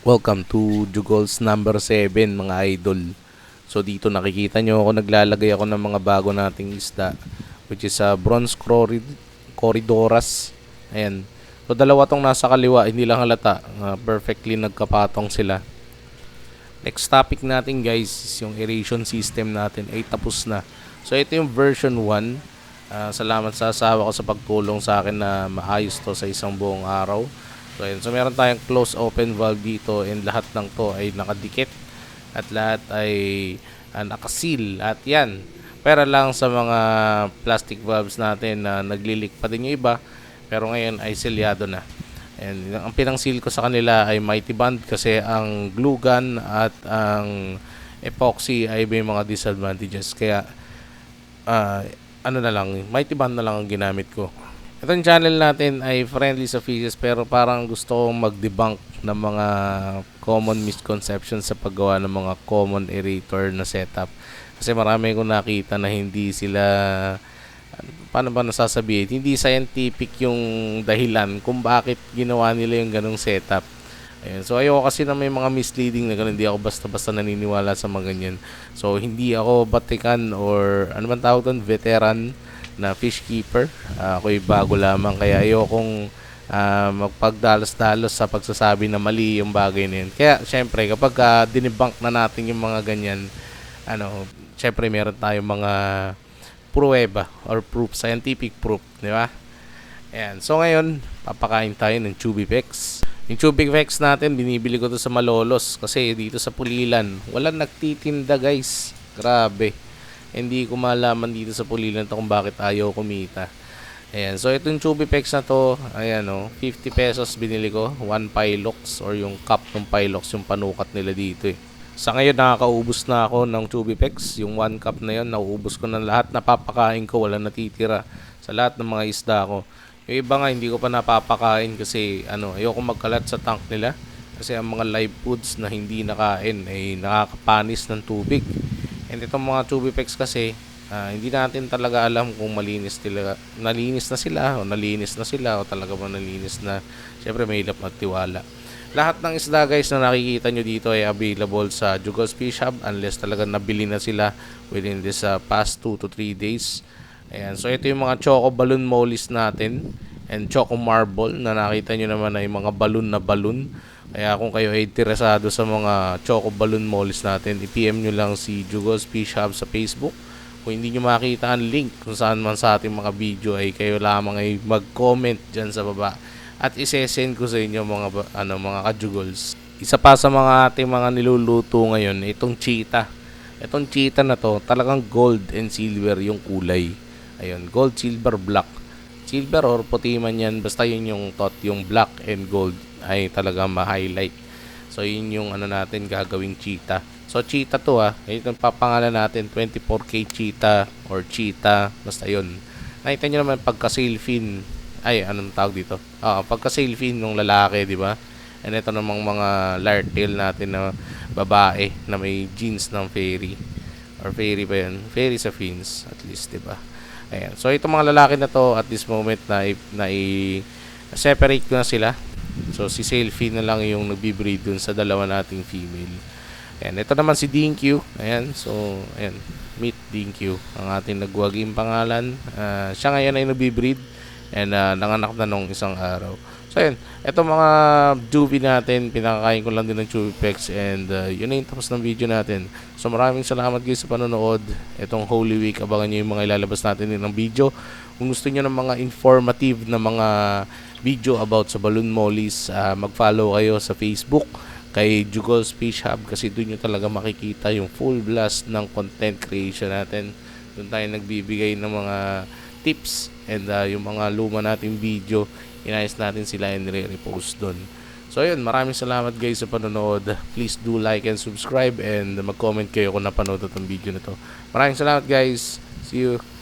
Welcome to Jugol's number 7 mga idol. So dito nakikita nyo ako naglalagay ako ng mga bago nating isda, which is bronze corridoras. Ayan. So dalawa tong nasa kaliwa, hindi lang halata. Perfectly nagkapatong sila. Next topic natin guys is yung aeration system natin ay tapos na. So ito yung version 1. Salamat sa asawa ko sa pagtulong sa akin na maayos to sa isang buong araw. So, yun. So meron tayong close open valve dito and lahat ng to ay nakadikit at lahat ay nakaseal at yan. Pero lang sa mga plastic valves natin na naglilik pa din yung iba pero ngayon ay selyado na. And ang pinang-seal ko sa kanila ay Mighty Band kasi ang glue gun at ang epoxy ay may mga disadvantages kaya ano na lang, Mighty Band na lang ang ginamit ko. Itong channel natin ay friendly sa fishes pero parang gusto kong mag-debunk ng mga common misconceptions sa paggawa ng mga common aerator na setup. Kasi marami kong nakita na hindi sila, paano ba nasasabihin, hindi scientific yung dahilan kung bakit ginawa nila yung ganong setup. Ayun. So ayoko kasi na may mga misleading na ganun. Hindi ako basta-basta naniniwala sa mga ganyan. So hindi ako batikan or ano man tawag doon, veteran na fish keeper. Ako'y bago lamang kaya ayokong magpagdalos-dalos sa pagsasabi na mali yung bagay na yun. Kaya syempre kapag dinebunk na natin yung mga ganyan, syempre meron tayong mga pruweba or proof, scientific proof, di ba? Ayan. So ngayon, papakain tayo ng Chubipex. Yung Chubipex natin, binibili ko to sa Malolos kasi dito sa Pulilan, walang nagtitinda guys. Grabe. Hindi ko malaman dito sa Pulilan to kung bakit ayaw kumita. Ayan, so itong Chubipex na to, ayan 50 pesos binili ko, 1 Pilox or yung cup ng Pilox yung panukat nila dito eh. Sa ngayon nakakaubos na ako ng Chubipex, yung 1 cup na yun, nauubos ko na lahat, napapakain ko, wala natitira sa lahat ng mga isda ko. Yung iba nga hindi ko pa napapakain kasi ayoko magkalat sa tank nila kasi ang mga live foods na hindi nakain ay nakakapanis ng tubig. And itong mga Chubipex kasi, hindi natin talaga alam kung nalinis na sila o nalinis na sila o talaga ba nalinis na. Siyempre may hilap at tiwala. Lahat ng isda guys na nakikita nyo dito ay available sa Jugos Fish Hub unless talaga nabili na sila within this past 2 to 3 days. Ayan, so ito yung mga Choco Balloon Mollies natin and Choco Marble na nakita nyo naman ay mga balloon na balloon. Kaya kung kayo ay interesado sa mga Choco Balloon Mollies natin, i-PM nyo lang si Jugos Fish Hub sa Facebook. Kung hindi nyo makita ang link kung saan man sa ating mga video ay kayo lamang ay mag-comment dyan sa baba. At isesend ko sa inyo mga kajugols. Isa pa sa mga ating mga niluluto ngayon, itong cheetah. Itong cheetah na to, talagang gold and silver yung kulay. Ayun, gold, silver, black. Silver or puti man yan, basta yun yung yung black and gold ay talaga ma-highlight. So yun yung natin gagawing cheetah. So cheetah to ito papangalan natin 24K cheetah or cheetah, basta yun. Nakita nyo naman pagka sail fin, ay anong tawag dito? Pagka sail fin ng lalaki, di ba? And ito namang mga lartail natin na babae na may jeans ng fairy. Or fairy ba yun? Fairy sa fins, at least, di ba? Ayan. So itong mga lalaki na to at this moment na i-separate ko na sila. So si Selfie na lang yung nagbi-breed dun sa dalawa nating female. Ayan, ito naman si Dinkyu. Ayan, so ayan, meet Dinkyu, ang ating nagwaging pangalan. Siya ngayon ay nagbi-breed and nanganak na nung isang araw. So ayan, ito mga juvie natin, pinakakain ko lang din ng Chubipex and yun na yung tapos ng video natin. So maraming salamat guys sa panonood. Itong Holy Week, abangan nyo yung mga ilalabas natin din ng video. Kung gusto nyo ng mga informative na mga video about sa balloon mollies, mag-follow kayo sa Facebook kay Jugos Fish Hub kasi doon nyo talaga makikita yung full blast ng content creation natin. Doon tayo nagbibigay ng mga tips and yung mga luma nating video, inayos natin sila and re-repost doon. So yun, maraming salamat guys sa panonood. Please do like and subscribe and mag-comment kayo kung napanood itong video na to. Maraming salamat guys. See you.